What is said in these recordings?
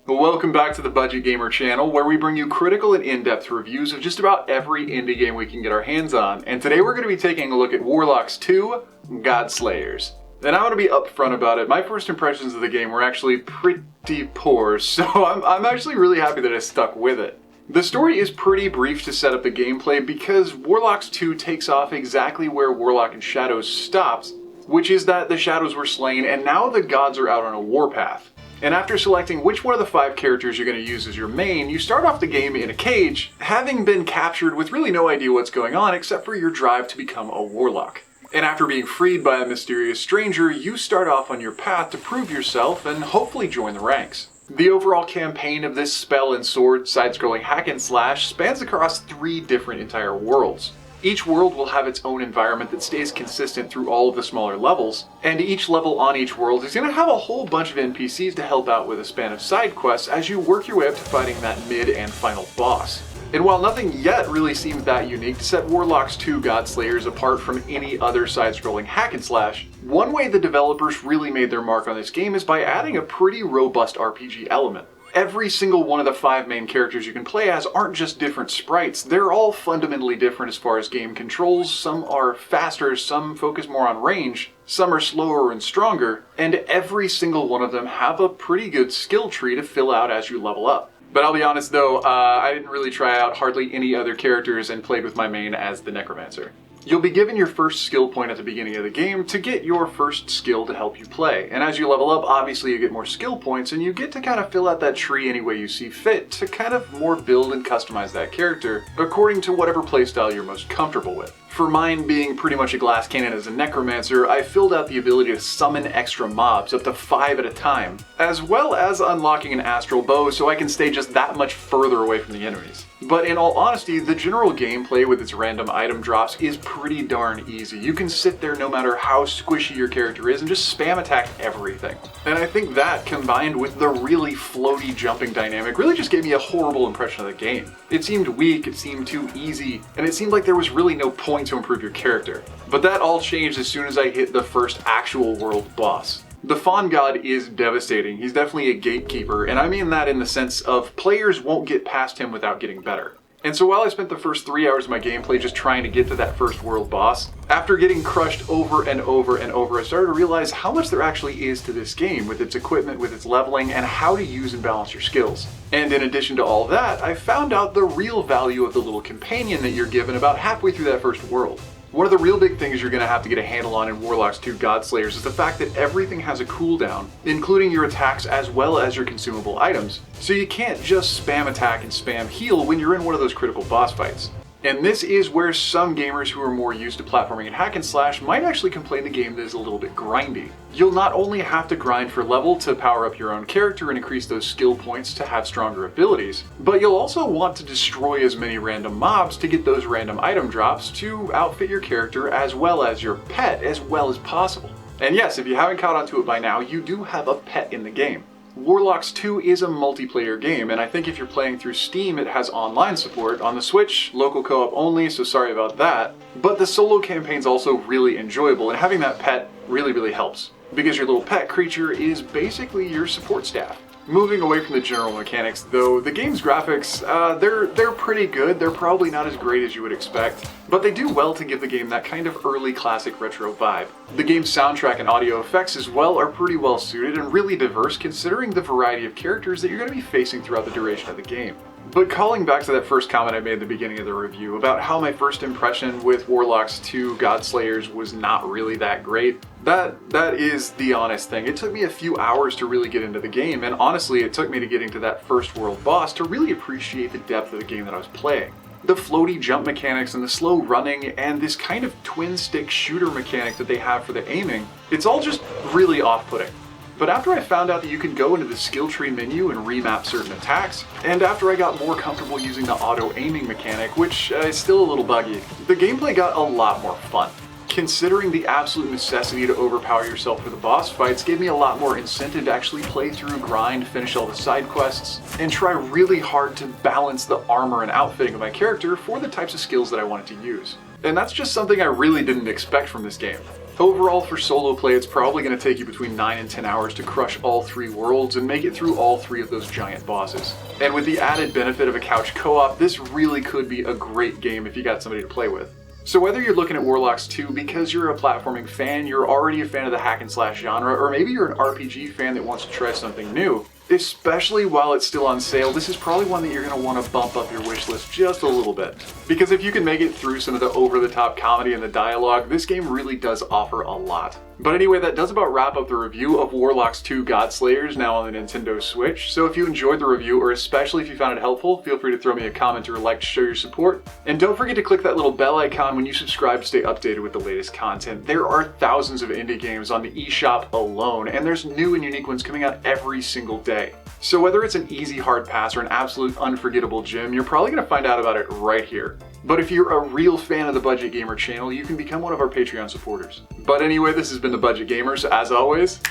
Welcome back to the Budget Gamer channel, where we bring you critical and in-depth reviews of just about every indie game we can get our hands on. And today we're going to be taking a look at Warlocks 2, Godslayers. And I want to be upfront about it. My first impressions of the game were actually pretty poor, so I'm actually really happy that I stuck with it. The story is pretty brief to set up the gameplay because Warlocks 2 takes off exactly where Warlock and Shadows stops, which is that the Shadows were slain and now the gods are out on a warpath. And after selecting which one of the 5 characters you're going to use as your main, you start off the game in a cage, having been captured with really no idea what's going on except for your drive to become a warlock. And after being freed by a mysterious stranger, you start off on your path to prove yourself and hopefully join the ranks. The overall campaign of this spell and sword side-scrolling hack and slash spans across 3 different entire worlds. Each world will have its own environment that stays consistent through all of the smaller levels, and each level on each world is going to have a whole bunch of NPCs to help out with a span of side quests as you work your way up to fighting that mid and final boss. And while nothing yet really seems that unique to set Warlocks 2 Godslayers apart from any other side-scrolling hack and slash, one way the developers really made their mark on this game is by adding a pretty robust RPG element. Every single one of the 5 main characters you can play as aren't just different sprites, they're all fundamentally different as far as game controls. Some are faster, some focus more on range, some are slower and stronger, and every single one of them have a pretty good skill tree to fill out as you level up. But I'll be honest though, I didn't really try out hardly any other characters and played with my main as the Necromancer. You'll be given your first skill point at the beginning of the game to get your first skill to help you play. And as you level up, obviously you get more skill points and you get to kind of fill out that tree any way you see fit to kind of more build and customize that character according to whatever playstyle you're most comfortable with. For mine being pretty much a glass cannon as a Necromancer, I filled out the ability to summon extra mobs, up to 5 at a time, as well as unlocking an astral bow so I can stay just that much further away from the enemies. But in all honesty, the general gameplay with its random item drops is pretty darn easy. You can sit there no matter how squishy your character is and just spam attack everything. And I think that, combined with the really floaty jumping dynamic, really just gave me a horrible impression of the game. It seemed weak, it seemed too easy, and it seemed like there was really no point to improve your character. But that all changed as soon as I hit the first actual world boss. The Fawn God is devastating. He's definitely a gatekeeper, and I mean that in the sense of players won't get past him without getting better. And so while I spent the first 3 hours of my gameplay just trying to get to that first world boss, after getting crushed over and over and over, I started to realize how much there actually is to this game with its equipment, with its leveling, and how to use and balance your skills. And in addition to all that, I found out the real value of the little companion that you're given about halfway through that first world. One of the real big things you're going to have to get a handle on in Warlocks 2 Godslayers is the fact that everything has a cooldown, including your attacks as well as your consumable items. So you can't just spam attack and spam heal when you're in one of those critical boss fights. And this is where some gamers who are more used to platforming and hack and slash might actually complain the game is a little bit grindy. You'll not only have to grind for level to power up your own character and increase those skill points to have stronger abilities, but you'll also want to destroy as many random mobs to get those random item drops to outfit your character as well as your pet as well as possible. And yes, if you haven't caught on to it by now, you do have a pet in the game. Warlocks 2 is a multiplayer game, and I think if you're playing through Steam, it has online support. On the Switch, local co-op only, so sorry about that. But the solo campaign's also really enjoyable, and having that pet really helps, because your little pet creature is basically your support staff. Moving away from the general mechanics, though, the game's graphics, they're pretty good. They're probably not as great as you would expect, but they do well to give the game that kind of early classic retro vibe. The game's soundtrack and audio effects as well are pretty well suited and really diverse considering the variety of characters that you're going to be facing throughout the duration of the game. But calling back to that first comment I made at the beginning of the review about how my first impression with Warlocks 2 Godslayers was not really that great, that is the honest thing. It took me a few hours to really get into the game, and honestly it took me to getting to that first world boss to really appreciate the depth of the game that I was playing. The floaty jump mechanics and the slow running and this kind of twin stick shooter mechanic that they have for the aiming, it's all just really off-putting. But after I found out that you could go into the skill tree menu and remap certain attacks, and after I got more comfortable using the auto aiming mechanic, which is still a little buggy, the gameplay got a lot more fun. Considering the absolute necessity to overpower yourself for the boss fights gave me a lot more incentive to actually play through, grind, finish all the side quests, and try really hard to balance the armor and outfitting of my character for the types of skills that I wanted to use. And that's just something I really didn't expect from this game. Overall, for solo play, it's probably going to take you between 9 and 10 hours to crush all 3 worlds and make it through all 3 of those giant bosses. And with the added benefit of a couch co-op, this really could be a great game if you got somebody to play with. So whether you're looking at Warlocks 2 because you're a platforming fan, you're already a fan of the hack and slash genre, or maybe you're an RPG fan that wants to try something new, especially while it's still on sale, this is probably one that you're going to want to bump up your wish list just a little bit. Because if you can make it through some of the over-the-top comedy and the dialogue, this game really does offer a lot. But anyway, that does about wrap up the review of Warlocks 2 Godslayers, now on the Nintendo Switch. So if you enjoyed the review, or especially if you found it helpful, feel free to throw me a comment or a like to show your support. And don't forget to click that little bell icon when you subscribe to stay updated with the latest content. There are thousands of indie games on the eShop alone, and there's new and unique ones coming out every single day. So whether it's an easy hard pass or an absolute unforgettable gem, you're probably going to find out about it right here. But if you're a real fan of the Budget Gamer channel, you can become one of our Patreon supporters. But anyway, this has been the Budget Gamer, so as always,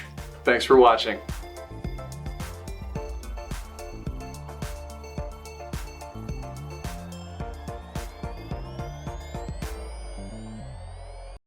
thanks for watching.